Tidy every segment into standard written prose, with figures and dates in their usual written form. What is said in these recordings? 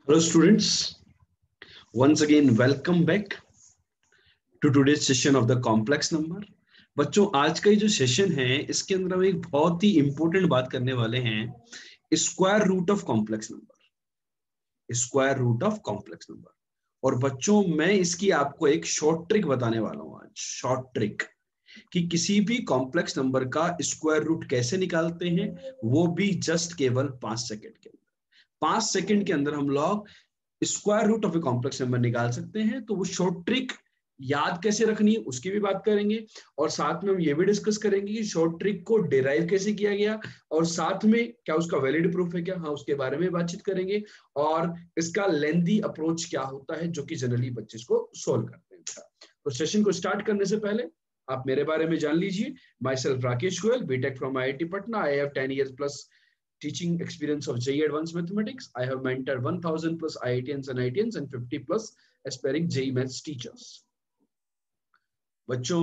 Hello students, once again welcome back to today's session of the complex number। बच्चों आज का ये जो सेशन है इसके अंदर हम एक बहुत ही इंपॉर्टेंट बात करने वाले हैं, square root of complex number. Square root of complex number. और बच्चों मैं इसकी आपको एक शॉर्ट ट्रिक बताने वाला हूं आज। शॉर्ट ट्रिक कि किसी भी कॉम्प्लेक्स नंबर का स्क्वायर रूट कैसे निकालते हैं, वो भी जस्ट केवल 5 सेकंड के अंदर। 5 सेकंड के अंदर हम लोग square root of a complex number निकाल सकते हैं। तो वो शॉर्ट ट्रिक याद कैसे रखनी है उसकी भी बात करेंगे, और साथ में हम ये भी डिस्कस करेंगे कि शॉर्ट ट्रिक को डिराइव कैसे किया गया, और साथ में क्या उसका वैलिड प्रूफ है क्या, हाँ उसके बारे में बातचीत करेंगे, और इसका लेंथी अप्रोच क्या होता है जो कि जनरली बच्चे इसको सोल्व करते हैं। तो सेशन को स्टार्ट करने से पहले आप मेरे बारे में जान लीजिए। Myself Rakesh Goyal, B Tech from IIT Patna. I have 10 years plus teaching experience of JEE Advanced Mathematics. I have mentored 1000 plus IITians and IITians and 50 plus aspiring JEE Maths teachers. बच्चों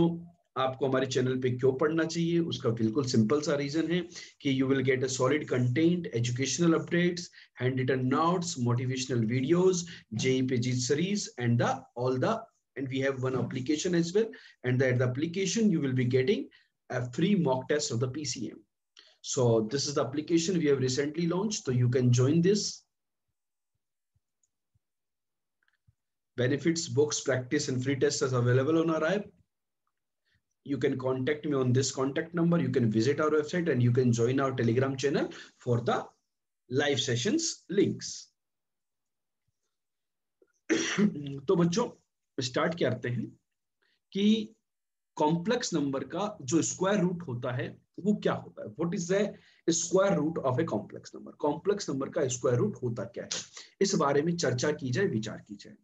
आपको हमारे चैनल पे क्यों पढ़ना चाहिए, उसका बिल्कुल सिंपल सा रीजन है कि you will get a solid content, educational updates, handwritten notes, motivational videos, JEE पे जीत series and the all the and we have one application as well, and that the application you will be getting a free mock test of the PCM. So this is the application we have recently launched, so you can join this. Benefits, books, practice and free tests are available on our app. You can contact me on this contact number. You can visit our website and you can join our Telegram channel for the live sessions links. तो बच्चों start करते हैं कि complex number का जो square root होता है वो क्या होता है। What is the square root of a complex number. Complex number का स्क्वायर रूट होता क्या है, इस बारे में चर्चा की जाए, विचार की जाए।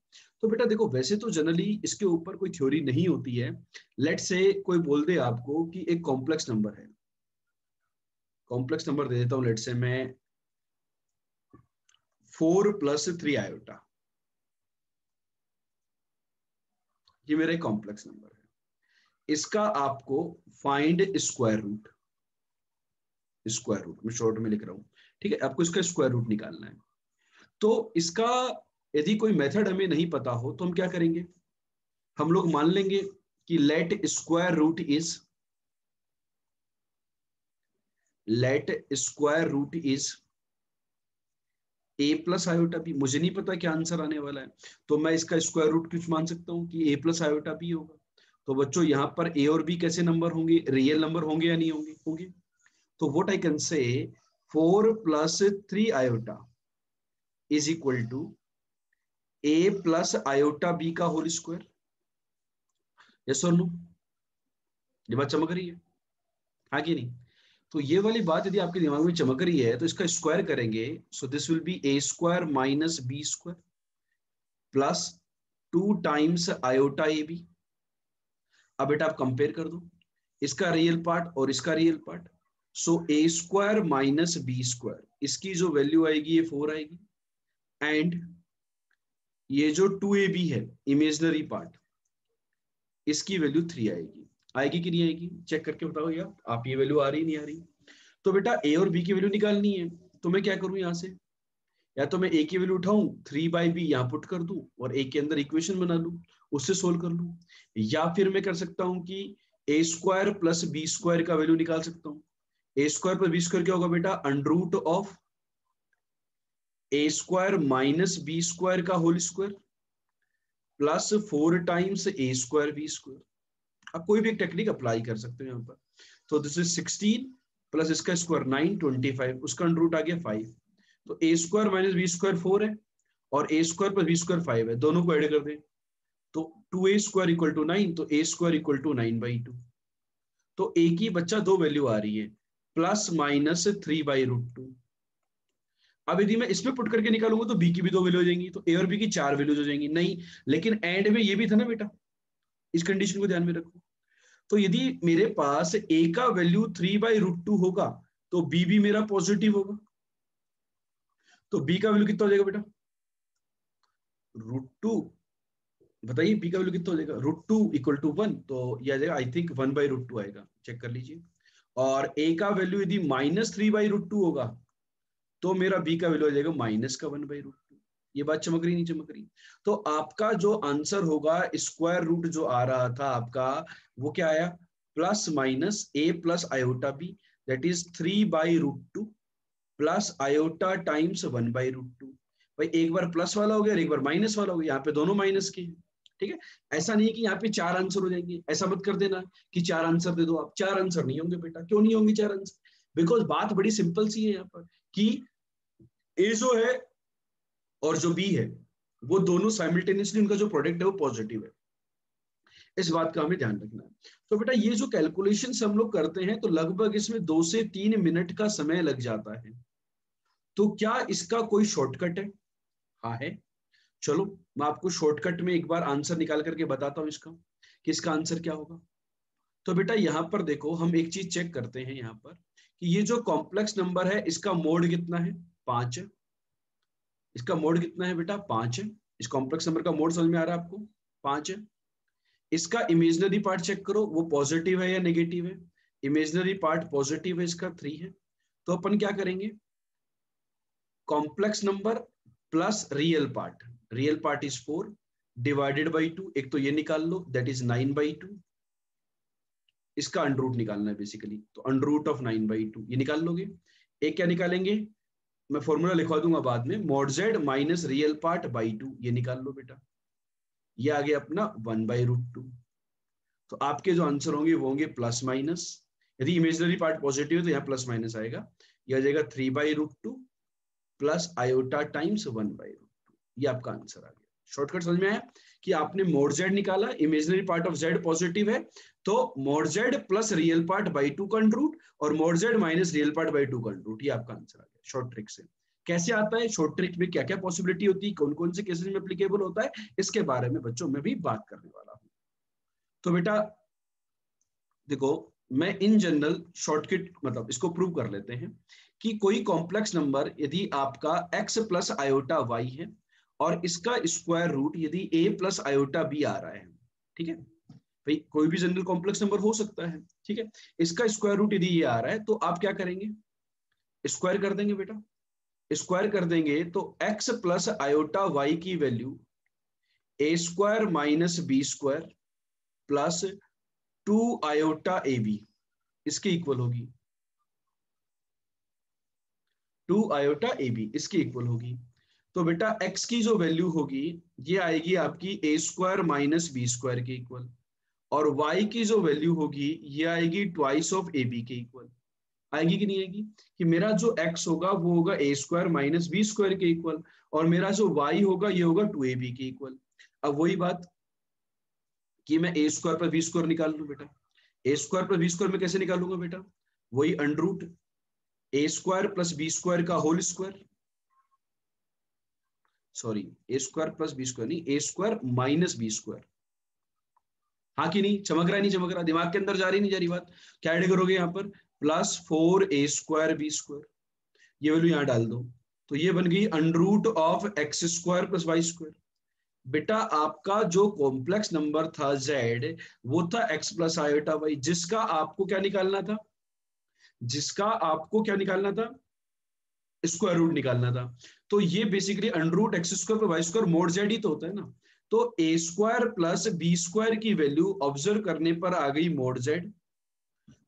तो बेटा देखो, वैसे तो जनरली इसके ऊपर कोई थ्योरी नहीं होती है। लेट से कोई बोल दे आपको कि एक कॉम्प्लेक्स नंबर है, कॉम्प्लेक्स नंबर दे देता हूं, लेट से मैं 4 + 3 आयोटा, ये मेरा एक कॉम्प्लेक्स नंबर है। इसका आपको find square root, square root मैं शॉर्ट में लिख रहा हूं, ठीक है, आपको इसका स्क्वायर रूट निकालना है। तो इसका यदि कोई मेथड हमें नहीं पता हो तो हम क्या करेंगे, हम लोग मान लेंगे कि let square root is a plus iota b. मुझे नहीं पता क्या आंसर आने वाला है, तो मैं इसका स्क्वायर रूट कुछ मान सकता हूं कि a प्लस आयोटा बी होगा। तो बच्चों यहाँ पर a और b कैसे नंबर होंगे, रियल नंबर होंगे या नहीं होंगे, होंगे। तो व्हाट आई कैन से 4 + 3 iota is equal to a plus iota b का होल स्क्वायर। यस और नो, ये बात चमक रही है, हाँ कि नहीं। तो ये वाली बात यदि आपके दिमाग में चमक रही है तो इसका स्क्वायर करेंगे, so this will be a square minus b square plus 2 times iota a b. अब बेटा आप कंपेयर कर दो इसका रियल पार्ट और इसका real part. So a square minus b square, इसकी जो वैल्यू आएगी ये 4 आएगी, एंड ये जो 2ab है इमेजिनरी पार्ट, इसकी वैल्यू 3 आएगी। आएगी कि नहीं आएगी, चेक करके बताओ यार आप, ये वैल्यू आ रही नहीं आ रही। तो बेटा a और b की वैल्यू निकालनी है, तो मैं क्या करूं यहाँ से, या तो मैं a की वैल्यू उठाऊं 3/b यहाँ पुट कर दूं और a के अंदर इक्वेशन बना लूं, उससे सोल्व कर लूं, या फिर मैं कर सकता हूं कि a square plus b square का वैल्यू निकाल सकता हूं। a square plus b square क्या होगा बेटा, under root of a square minus b square का whole square plus 4 times a square b square. आप कोई भी एक टेक्निक अप्लाई कर सकते हो यहाँ पर। तो दिस इज 16 प्लस इसका स्क्वायर 9, 25, उसका अंडर रूट आ गया 5। तो a square minus b square 4 है और a square plus b square 5 है, दोनों को ऐड कर दें तो 2a स्क्वायर इक्वल टू 9, तो a स्क्वायर इक्वल टू 9/2। तो a की बच्चा दो वैल्यू आ रही है, प्लस माइनस 3/√2। अब यदि मैं इसमें पुट करके निकालूंगा तो b की भी दो वैल्यू हो जाएंगी, तो a और b की 4 वैल्यूज हो जाएंगी। नहीं, लेकिन एंड में ये भी था ना बेटा, इस कंडीशन को ध्यान में रखो। तो यदि मेरे पास a का वैल्यू 3/√2 होगा तो b भी मेरा पॉजिटिव होगा। तो b का वैल्यू कितना हो जाएगा बेटा, √2। बताइए b का वैल्यू कितना हो जाएगा, √2 = 1, तो यह आ जाएगा आई थिंक 1/√2 आएगा, चेक कर लीजिए। और a का वैल्यू यदि -3/√2 होगा तो मेरा b का वैल्यू आ जाएगा -1/√2। ये बात चमक रही नहीं चमक रही? तो आपका जो आंसर होगा स्क्वायर रूट जो आ रहा था आपका, वो क्या आया? Plus minus a plus iota b, that is 3/√2 plus iota times 1/√2। भाई एक बार प्लस वाला हो गया और एक बार माइनस वाला हो गया, यहाँ पे दोनों माइनस के हैं, ठीक है। ऐसा नहीं कि यहाँ पे 4 आंसर हो जाएंगे, ऐसा मत कर देना कि 4 आंसर दे दो आप। 4 आंसर नहीं होंगे बेटा। क्यों नहीं होंगे 4 आंसर? बिकॉज बात बड़ी सिंपल सी है यहाँ पर कि ए जो है और जो बी है वो दोनों साइमल्टेनियसली उनका जो प्रोडक्ट है वो पॉजिटिव है। इस बात का हमें ध्यान रखना है। तो बेटा ये जो कैलकुलेशन हम लोग करते हैं तो लगभग इसमें 2 से 3 मिनट का समय लग जाता है। तो क्या इसका कोई शॉर्टकट है? हाँ है। चलो मैं आपको शॉर्टकट में एक बार आंसर निकाल करके बताता हूं इसका कि इसका आंसर क्या होगा। तो बेटा यहां पर देखो, हम एक चीज चेक करते हैं यहां पर कि ये जो कॉम्प्लेक्स नंबर है इसका मोड कितना है? 5 है। इसका मोड कितना है बेटा? 5 है। इस कॉम्प्लेक्स नंबर का मोड समझ में आ रहा है आपको? 5 है। इसका इमेजिनरी पार्ट चेक करो, वो पॉजिटिव है या नेगेटिव है? इमेजिनरी पार्ट पॉजिटिव है, इसका 3 है। तो अपन क्या करेंगे? Complex number plus real part is 4 divided by 2, एक तो ये निकाल लो, दैट इज 9/2। इसका अंडर रूट निकालना है बेसिकली, तो अंडर रूट ऑफ 9/2 ये निकाल लोगे। एक क्या निकालेंगे? मैं फॉर्मूला लिखवा दूंगा बाद में, mod z minus real part by 2, ये निकाल लो बेटा। ये आ गया अपना 1/√2। तो आपके जो आंसर होंगे वो होंगे प्लस माइनस, यदि इमेजिनरी पार्ट पॉजिटिव है तो यहाँ प्लस माइनस आएगा, ये आ जाएगा 3/√2 प्लस आयोटा टाइम्स 1/√2। ये आपका आंसर आ गया। शॉर्टकट समझ में आया कि आपने मोड जेड निकाला, imaginary part of Z positive है तो mod Z plus real part by 2 का अंडर रूट और mode Z minus real part by 2 का अंडर रूट। ये आपका आंसर आ गया शॉर्ट ट्रिक से। कैसे आता है शॉर्ट ट्रिक में, क्या क्या पॉसिबिलिटी होती है, कौन कौन से केसेस में एप्लीकेबल होता है, इसके बारे में बच्चों में भी बात करने वाला हूं। तो बेटा देखो, मैं इन जनरल शॉर्टकट मतलब इसको प्रूव कर लेते हैं कि कोई कॉम्प्लेक्स नंबर यदि आपका x प्लस आयोटा वाई है और इसका स्क्वायर रूट यदि a प्लस आयोटा बी आ रहा है, ठीक है भाई, कोई भी जनरल कॉम्प्लेक्स नंबर हो सकता है, ठीक है, इसका स्क्वायर रूट यदि ये आ रहा है तो आप क्या करेंगे? स्क्वायर कर देंगे बेटा। स्क्वायर कर देंगे तो x प्लस आयोटा वाई की value a square minus B square plus 2 iota a b इसके इक्वल होगी। 2 आयोटा ए बी इसके इक्वल होगी। तो बेटा x की जो वैल्यू होगी ये आएगी आपकी a square minus B square के इक्वल, और y की जो वैल्यू होगी ये आएगी ट्वाइस ऑफ ए बी के इक्वल। आएगी कि नहीं आएगी? कि मेरा जो x होगा वो होगा a square minus B square के इक्वल, और मेरा जो y होगा ये होगा 2ab के इक्वल। अब वही बात कि मैं a स्क्वायर पर बी स्क्वायर निकाल लूं बेटा। a स्क्वायर पर बी स्क्वायर में कैसे निकालूंगा बेटा? वही under root a square plus B square का whole square, sorry a square plus B square नहीं, a square minus B square. हाँ कि नहीं? चमक रहा है नहीं चमक रहा? दिमाग के अंदर जा रही नहीं जा रही बात? क्या ऐड करोगे यहाँ पर? Plus 4a square b square, ये वैल्यू यहाँ डाल दो, तो ये बन गई under root of x square plus Y square. बेटा आपका जो कॉम्प्लेक्स नंबर था z वो था x प्लस आयोटा वाई, जिसका आपको क्या निकालना था? जिसका आपको क्या निकालना था? स्क्वायर रूट निकालना था। तो ये basically under root X square plus Y square mod Z ही तो होता है ना। तो A square plus B square की वैल्यू ऑब्जर्व करने पर आ गई मोड जेड,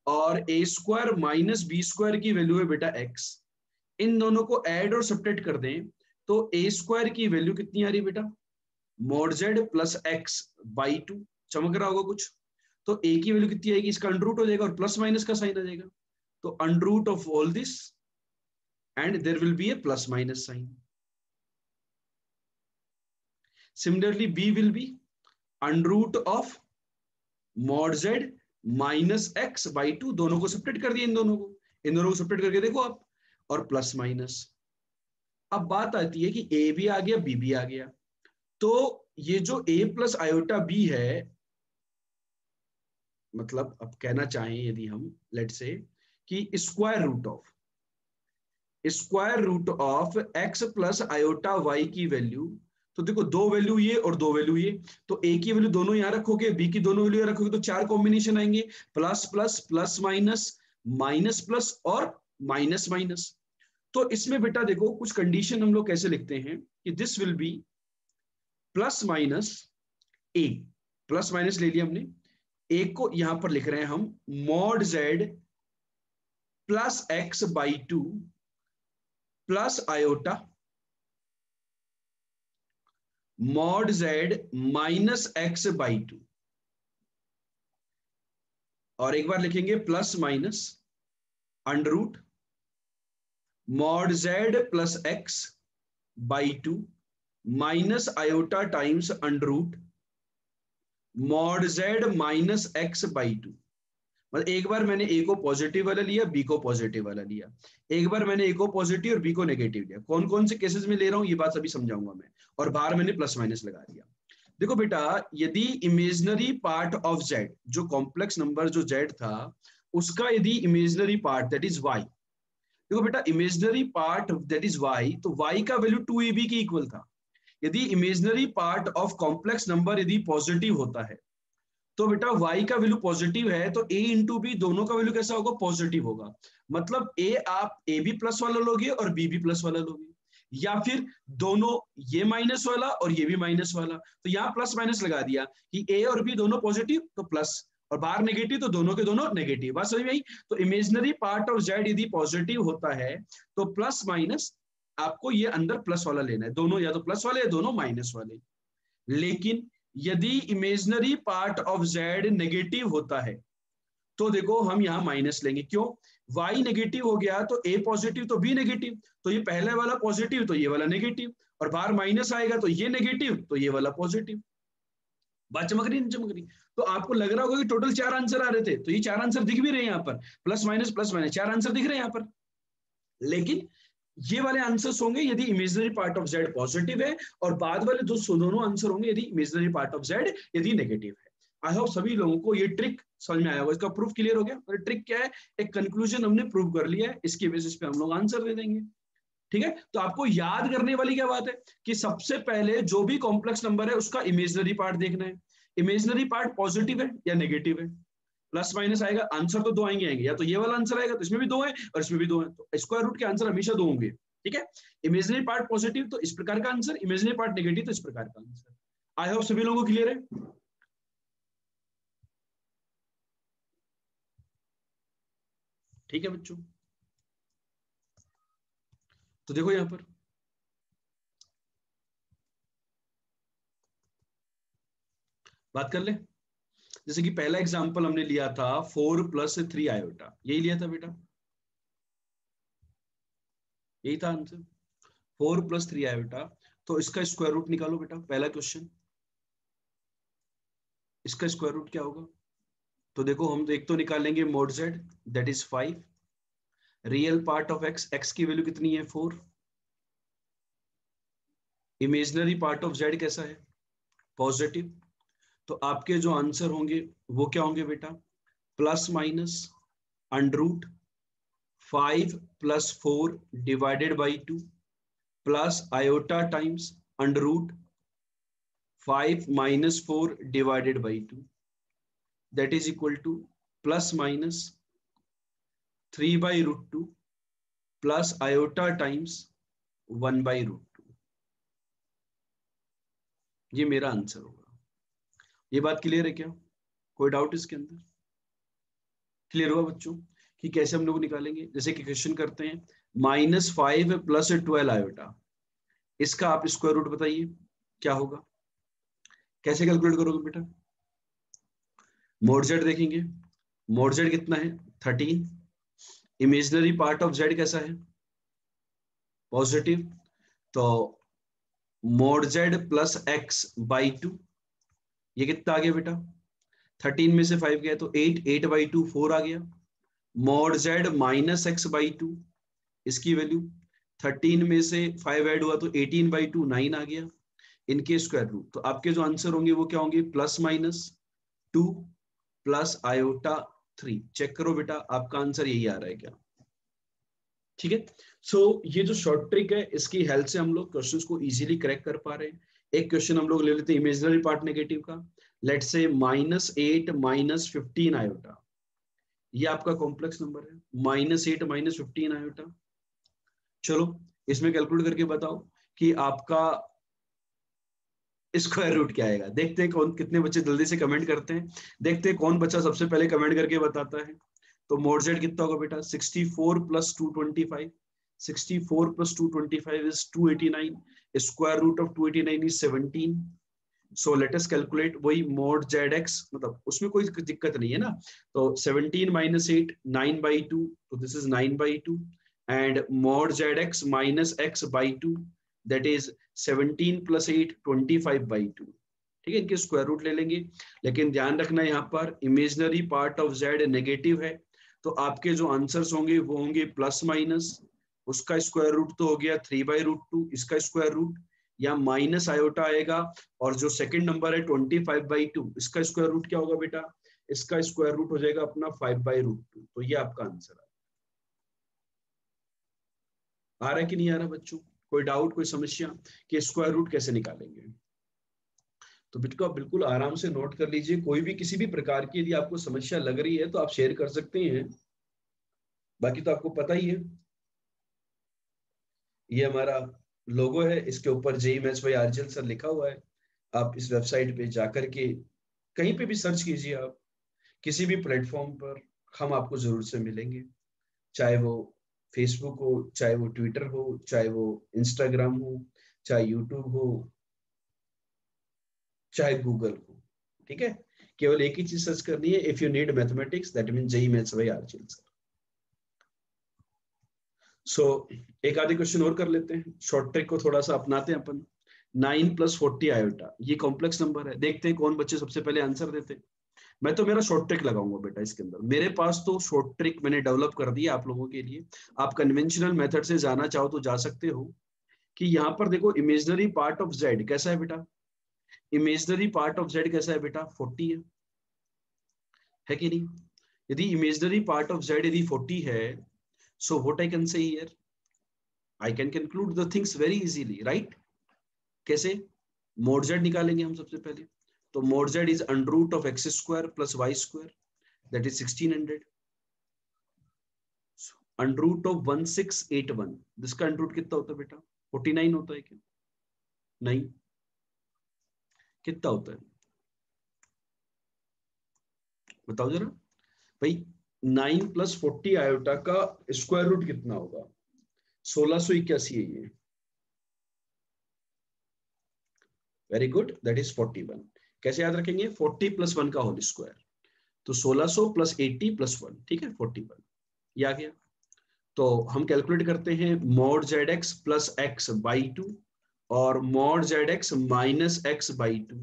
और A square minus B square की वैल्यू है बेटा एक्स। इन दोनों को ऐड और सब्ट्रैक्ट कर दें तो ए स्क्वायर की वैल्यू कितनी आ रही बेटा? Mode Z plus x by 2। चमक रहा होगा कुछ? तो ए की वैल्यू कितनी आएगी? इसका अंडर रूट हो जाएगा और प्लस माइनस का साइन आ जाएगा, तो under root of all this and there will be a plus minus sign. Similarly, b will be under root of mod z minus x by 2, दोनों को सेपरेट कर दिया, इन दोनों को सेपरेट करके देखो आप, और प्लस माइनस। अब बात आती है कि a भी आ गया b भी आ गया, तो ये जो a प्लस आयोटा b है, मतलब अब कहना चाहें यदि हम लेट से कि square root of x plus iota y की वैल्यू, तो देखो दो वैल्यू ये और दो वैल्यू ये, तो a की वैल्यू दोनों यहां रखोगे, b की दोनों वैल्यू रखोगे, तो 4 कॉम्बिनेशन आएंगे, plus plus plus minus minus plus और माइनस माइनस। तो इसमें बेटा देखो कुछ कंडीशन हम लोग कैसे लिखते हैं कि this will be plus minus a, plus minus ले लिया हमने, ए को यहां पर लिख रहे हैं हम mod z plus x by two plus iota mod z minus x by two, और एक बार लिखेंगे plus minus under root mod z plus x by two minus iota times under root mod z minus x by two. मतलब एक बार मैंने ए को positive वाला लिया, बी को पॉजिटिव वाला लिया, एक बार मैंने ए को पॉजिटिव और बी को नेगेटिव लिया। कौन कौन से केसेस में ले रहा हूं ये बात अभी समझाऊंगा मैं, और बाहर मैंने प्लस माइनस लगा दिया। देखो बेटा, यदि इमेजनरी पार्ट ऑफ जेड, जो कॉम्प्लेक्स नंबर जो जेड था उसका यदि imaginary part that is Y, देखो बेटा imaginary part that is Y, तो वाई का वैल्यू 2ab के इक्वल था। यदि imaginary part of complex number यदि पॉजिटिव होता है तो बेटा y का वैल्यू पॉजिटिव है तो a इंटू बी दोनों का वैल्यू कैसा होगा, पॉजिटिव होगा। मतलब a आप a भी प्लस वाला लोगे और b भी प्लस वाला लोगे, या फिर दोनों ये माइनस वाला और ये भी माइनस वाला। तो यहाँ प्लस माइनस लगा दिया कि a और b दोनों पॉजिटिव तो प्लस, और बाहर नेगेटिव तो दोनों के दोनों नेगेटिव। बात समझ में आई? तो इमेजनरी पार्ट ऑफ जेड यदि पॉजिटिव होता है तो प्लस माइनस आपको ये अंदर प्लस वाला लेना है, दोनों या तो प्लस वाले या दोनों माइनस वाले। लेकिन यदि imaginary part of Z negative होता है तो देखो हम यहां माइनस लेंगे। क्यों? y नेगेटिव हो गया तो a पॉजिटिव तो b नेगेटिव, तो ये पहले वाला पॉजिटिव तो ये वाला नेगेटिव, और बाहर माइनस आएगा तो ये नेगेटिव तो ये वाला पॉजिटिव। बात चमक रही नहीं चमक रही? तो आपको लग रहा होगा कि टोटल 4 आंसर आ रहे थे, तो ये 4 आंसर दिख भी रहे हैं यहाँ पर, प्लस माइनस 4 आंसर दिख रहे हैं यहाँ पर। लेकिन ये वाले आंसर्स होंगे यदि imaginary part of Z positive है, और बाद वाले दोनों आंसर होंगे यदि इमेजनरी पार्ट ऑफ जेड यदि नेगेटिव है। आई होप सभी लोगों को ये ट्रिक समझ में आया होगा। इसका प्रूफ क्लियर हो गया? और ट्रिक क्या है? एक कंक्लूजन हमने प्रूव कर लिया है, इसके बेसिस पे हम लोग आंसर दे देंगे। ठीक है, तो आपको याद करने वाली क्या बात है कि सबसे पहले जो भी कॉम्प्लेक्स नंबर है उसका इमेजनरी पार्ट देखना है। इमेजनरी पार्ट पॉजिटिव है या नेगेटिव है, प्लस माइनस आएगा, आंसर तो दो आएंगे, या तो ये वाला आंसर आएगा तो इसमें भी दो है और इसमें भी दो है, तो स्क्वायर रूट के आंसर हमेशा दो होंगे। ठीक है, इमेजनरी पार्ट पॉजिटिव तो इस प्रकार का आंसर, इमेजनरी पार्ट नेगेटिव तो इस प्रकार का आंसर। आई होप सभी लोगों को क्लियर है? ठीक है बच्चों, तो देखो यहां पर बात कर ले। जैसे कि पहला एग्जांपल हमने लिया था 4 + 3 आयोटा, यही लिया था बेटा, यही था आंसर 4 + 3 आयोटा। तो इसका स्क्वायर रूट निकालो बेटा, पहला क्वेश्चन, इसका स्क्वायर रूट क्या होगा? तो देखो हम तो एक तो निकालेंगे mode Z that is 5, real part of x, x की वैल्यू कितनी है 4, इमेजनरी पार्ट ऑफ जेड कैसा है, पॉजिटिव। तो आपके जो आंसर होंगे वो क्या होंगे बेटा, plus minus under root 5 + 4 divided by 2 plus iota times under root 5 - 4 divided by 2 that is equal to plus minus 3/√2 plus iota times 1/√2। ये मेरा आंसर होगा। ये बात क्लियर है क्या? कोई डाउट इसके अंदर? क्लियर हुआ बच्चों कि कैसे हम लोग निकालेंगे? जैसे कि क्वेश्चन करते हैं -5 + 12 आयोटा, इसका आप स्क्वायर रूट बताइए क्या होगा, कैसे कैलकुलेट करोगे बेटा? मोड जेड देखेंगे, मोड जेड कितना है 13, इमेजनरी पार्ट ऑफ जेड कैसा है, पॉजिटिव, तो mod Z plus x by 2, ये कितना आ गया बेटा, 13 में से 5 गया तो 8, 8/2 4 आ गया। Mode Z minus x by 2, इसकी वैल्यू 13 में से 5 ऐड हुआ तो 18/2 9 आ गया, इनके स्क्वायर रूट। तो आपके जो आंसर होंगे वो क्या होंगे, +-2 प्लस आयोटा 3। चेक करो बेटा आपका आंसर यही आ रहा है क्या? ठीक है, सो ये जो शॉर्ट ट्रिक है इसकी हेल्प से हम लोग क्वेश्चंस को इजीली क्रैक कर पा रहे हैं। एक क्वेश्चन हम लोग ले लेते हैं इमेजिनरी पार्ट नेगेटिव का, लेट्स से -8 - 15 आयोटा, ये आपका कॉम्प्लेक्स नंबर है, -8 - 15 आयोटा। चलो इसमें कैलकुलेट करके बताओ कि आपका स्क्वायर रूट क्या आएगा। देखते हैं कौन कितने बच्चे जल्दी से कमेंट करते हैं। देखते हैं कौन बच्चा सबसे पहले कमेंट करके बताता है। तो मोड जेड कितना होगा बेटा, 64 plus 225। 64 plus 225 is 289। Square root of 289 is 17। So let us calculate वही मोड जेड एक्स, मतलब उसमें कोई दिक्कत नहीं है ना। तो 17 माइनस 8 9/2, तो this is 9/2 and mode z x minus x by 2 that is 17 plus 8 25/2। ठीक है, इनके स्क्वायर रूट ले लेंगे। लेकिन ध्यान रखना यहाँ पर imaginary part of Z negative है, तो आपके जो आंसर्स होंगे वो होंगे प्लस माइनस। उसका स्क्वायर रूट तो हो गया 3/√2, इसका स्क्वायर रूट या माइनस आयोटा आएगा। और जो सेकंड नंबर है 25/2, इसका स्क्वायर रूट क्या होगा बेटा, इसका स्क्वायर रूट हो जाएगा अपना 5/√2। तो ये आपका आंसर है। आ रहा है कि नहीं आ रहा बच्चों, कोई डाउट कोई समस्या कि स्क्वायर रूट कैसे निकालेंगे। तो बिटको आप बिल्कुल आराम से नोट कर लीजिए। कोई भी किसी भी प्रकार की यदि आपको समस्या लग रही है तो आप शेयर कर सकते हैं। बाकी तो आपको पता ही है, ये हमारा लोगो है, इसके ऊपर JEE maths by RGL sir लिखा हुआ है। आप इस वेबसाइट पे जाकर के कहीं पे भी सर्च कीजिए, आप किसी भी प्लेटफॉर्म पर हम आपको जरूर से मिलेंगे। चाहे वो फेसबुक हो, चाहे वो ट्विटर हो, चाहे वो इंस्टाग्राम हो, चाहे यूट्यूब हो, चाहे गूगल हो। ठीक है, केवल एक ही चीज सर्च करनी है, if you need mathematics that mean JEE maths by RGL sir. So एक आधे क्वेश्चन और कर लेते हैं, शॉर्ट ट्रिक को थोड़ा सा अपनाते हैं अपन। 9 + 40 आयोटा, ये कॉम्प्लेक्स नंबर है। देखते हैं कौन बच्चे सबसे पहले आंसर देते हैं। मैं तो मेरा शॉर्ट ट्रिक लगाऊंगा बेटा इसके अंदर। मेरे पास तो शॉर्ट ट्रिक मैंने डेवलप कर दी है आप लोगों के लिए। आप कन्वेंशनल मेथड से जाना चाहो तो जा सकते हो। कि यहाँ पर देखो इमेजनरी पार्ट ऑफ जेड कैसा है बेटा, इमेजनरी पार्ट ऑफ जेड कैसा है बेटा, 40 है कि नहीं। यदि इमेजनरी पार्ट ऑफ जेड यदि 40 है, so what I can say here, I can conclude the things very easily, right. कैसे, मोड जेड निकालेंगे हम सबसे पहले। तो mod z is under root of x square plus Y square that is 1600। Under root of 1681, जिसका under root कितना होता है बेटा, 49 होता है क्या, नहीं, कितना होता है बताओ जरा भाई। 9 + 40 आयोटा का स्क्वायर रूट कितना होगा, 1681 है ये। Very good, that is 41। कैसे याद रखेंगे, 40 + 1 का होल स्क्वायर। तो 1600 + 80 + 1, ठीक है 41, ये आ गया। तो हम कैलकुलेट करते हैं mod Z x plus x by 2 और mod Z x minus x by 2।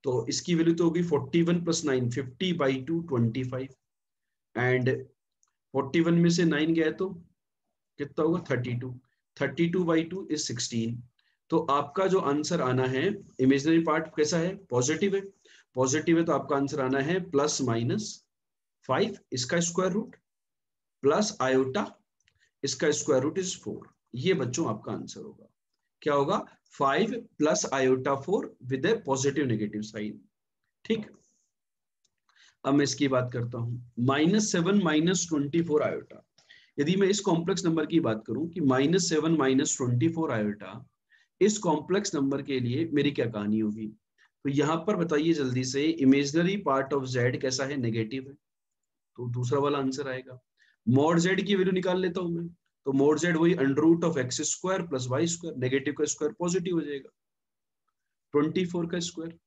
तो इसकी वैल्यू तो होगी 41 + 9 50/2 25 एंड 41 में से 9 गया तो कितना होगा 32। 32/2 इज 16। तो आपका जो आंसर आना है, इमेजिनरी पार्ट कैसा है, पॉजिटिव है। पॉजिटिव है तो आपका आंसर आना है +-5, इसका स्क्वायर रूट प्लस आयोटा, इसका स्क्वायर रूट इज 4। ये बच्चों आपका आंसर होगा, क्या होगा, 5 + iota 4 with a positive negative sign. ठीक, अब मैं इसकी बात करता हूं, -7 - 24 आयोटा। यदि मैं इस कॉम्प्लेक्स नंबर की बात करूं कि -7 - 24 आयोटा, इस कॉम्प्लेक्स नंबर के लिए मेरी क्या कहानी होगी। तो यहां पर बताइए जल्दी से, इमेजनरी पार्ट ऑफ जेड कैसा है, नेगेटिव है, तो दूसरा वाला आंसर आएगा। मॉड जेड की वैल्यू निकाल लेता हूं मैं, तो मॉड जेड वही under root of x square plus Y square, negative का स्क्वायर पॉजिटिव हो जाएगा, 24 का स्क्वायर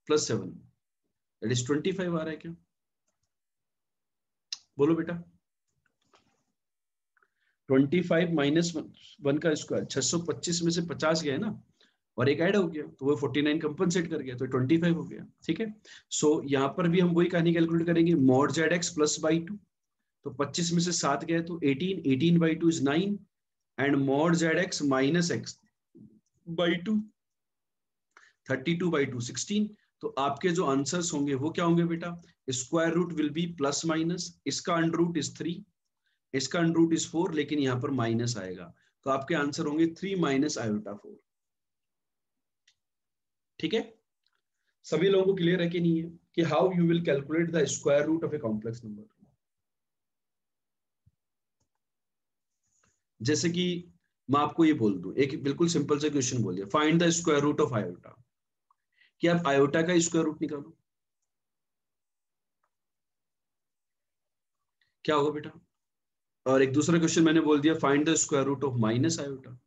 +7 दैट इज 25 आ रहा है क्या, बोलो बेटा। 25 - 1 का स्क्वायर, 625 में से 50 गया ना, और एक ऐड हो गया तो वो 49 कंपनसेट कर गया, तो 25 हो गया। ठीक है, सो यहाँ पर भी हम वही कहानी कैलकुलेट करेंगे, mod Z x plus by 2, तो 25 में से 7 गए तो 18, 18/2 is 9 and mod Z x minus x by 2, 32/2 16। तो आपके जो आंसर्स होंगे वो क्या होंगे बेटा, square root will be plus minus, इसका अंडर रूट इज 3, इसका अंडर रूट इज 4, लेकिन यहाँ पर माइनस आएगा, तो आपके आंसर होंगे 3 - आयोटा 4। ठीक है, सभी लोगों को क्लियर है कि नहीं है कि how you will calculate the square root of a complex number. जैसे कि मैं आपको ये बोल दूं, एक बिल्कुल सिंपल सा क्वेश्चन बोल दिया, find the square root of iota, कि आप आयोटा का स्क्वायर रूट निकालो, क्या होगा बेटा? और एक दूसरा क्वेश्चन मैंने बोल दिया, find the square root of minus iota.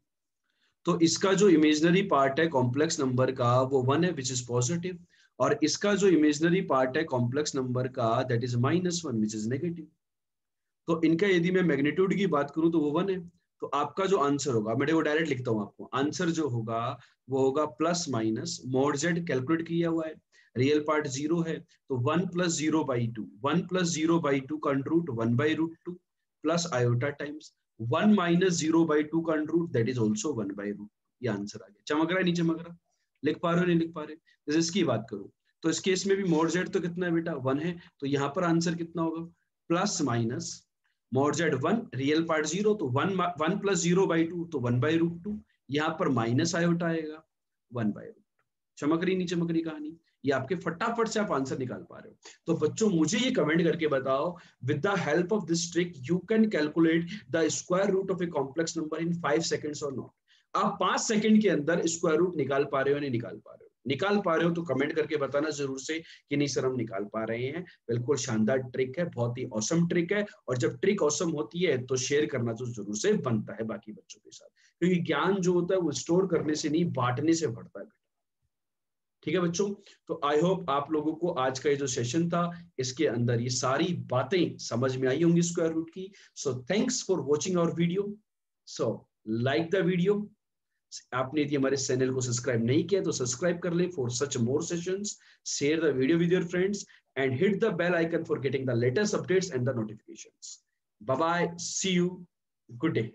तो इसका जो इमेजिनरी पार्ट है कॉम्प्लेक्स नंबर का वो 1 है विच इज पॉजिटिव, और इसका जो इमेजिनरी पार्ट है कॉम्प्लेक्स नंबर का that is -1 which is negative. तो इनका यदि मैं मैग्नीट्यूड की बात करूं तो वो 1 है। तो आपका जो आंसर होगा, मैं वो डायरेक्ट लिखता हूं आपको, आंसर जो होगा वो होगा plus minus mode Z calculate किया हुआ है, रियल पार्ट 0 है, तो 1 + 0/2, 1 + 0/2 का रूट 1/√2 प्लस आयोटा टाइम्स 1 - 0/2 का रूट दैट इज ऑल्सो 1/√2। ये आंसर आ गया। चमक रहा है नहीं चमक रहा? लिख पा रहे हो नहीं लिख पा रहे? जैसे इसकी बात करूं तो इस केस में भी मोड जेड तो कितना है बेटा, 1 है, तो यहाँ पर आंसर कितना होगा, plus minus mod Z 1, real part 0, तो 1 + 0/2 तो 1/√2, यहाँ पर माइनस आयोटा आएगा 1/√2। चमक रही नहीं चमक रही कहानी? ये आपके फटाफट से आप आंसर निकाल पा रहे हो। तो बच्चों मुझे ये कमेंट करके बताओ, with the help of this trick you can calculate the square root of a complex number in 5 seconds or not? आप 5 सेकंड के अंदर स्क्वायर रूट निकाल पा रहे हो या नहीं निकाल पा रहे हो? निकाल पा रहे हो तो कमेंट करके बताना जरूर से कि नहीं सर हम निकाल पा रहे हैं। बिल्कुल शानदार ट्रिक है, बहुत ही ऑसम ट्रिक है, और जब ट्रिक ऑसम होती है तो शेयर करना तो जरूर से बनता है बाकी बच्चों के साथ, क्योंकि ज्ञान जो होता है वो स्टोर करने से नहीं बांटने से बढ़ता है। ठीक है बच्चों, तो आई होप आप लोगों को आज का ये जो सेशन था इसके अंदर ये सारी बातें समझ में आई होंगी स्क्वायर रूट की। So thanks for watching our video. So like the video, आपने यदि हमारे चैनल को सब्सक्राइब नहीं किया तो सब्सक्राइब कर ले for such more sessions, share the video with your friends and hit the bell icon for getting the latest updates and the notifications. Bye bye, see you, good day.